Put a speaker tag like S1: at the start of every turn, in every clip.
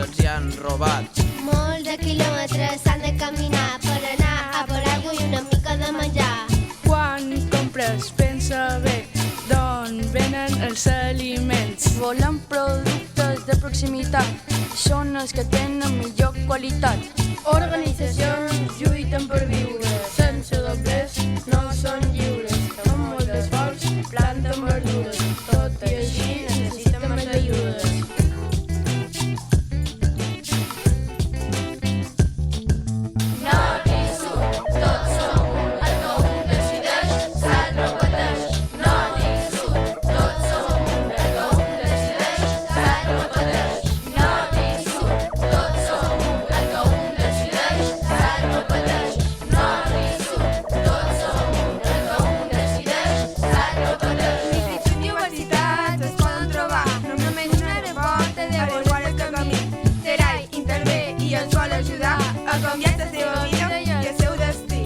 S1: se'ls hi han robat.
S2: Molts de quilòmetres s'han de caminar per anar a per aigua i una mica de menjar.
S3: Quan compres, pensa bé d'on venen els aliments.
S4: Volen productes de proximitat, són els que tenen millor qualitat.
S3: Organitzacions lluiten per viure, sense doblers no són lliures. Amb molt d'esforç planten verdures, tot i així necessiten més ajudes.
S5: Nord i sud, tots som un, el que un decideix se'l repeteix. Nord i sud, tots som un, el que un decideix se'l repeteix. Nord i sud, tots som un, el que un decideix se'l repeteix. Nord i sud, tots som un, el que un decideix se'l repeteix.
S6: Instituts i universitats es poden trobar, només una rebota de igual el camí. Terai intervé i els vol ajudar a canviar la seva vida i el seu destí.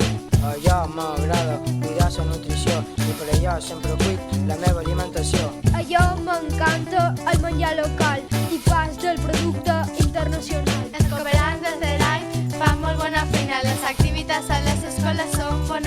S7: Allò m'agrada cuidar la nutrició i per allò sempre cuid la meva alimentació.
S2: Allò m'encanta el menjar local i pas del producte internacional.
S6: Els cooperants de Terai fan molt bona feina, les activitats a les escoles són bones.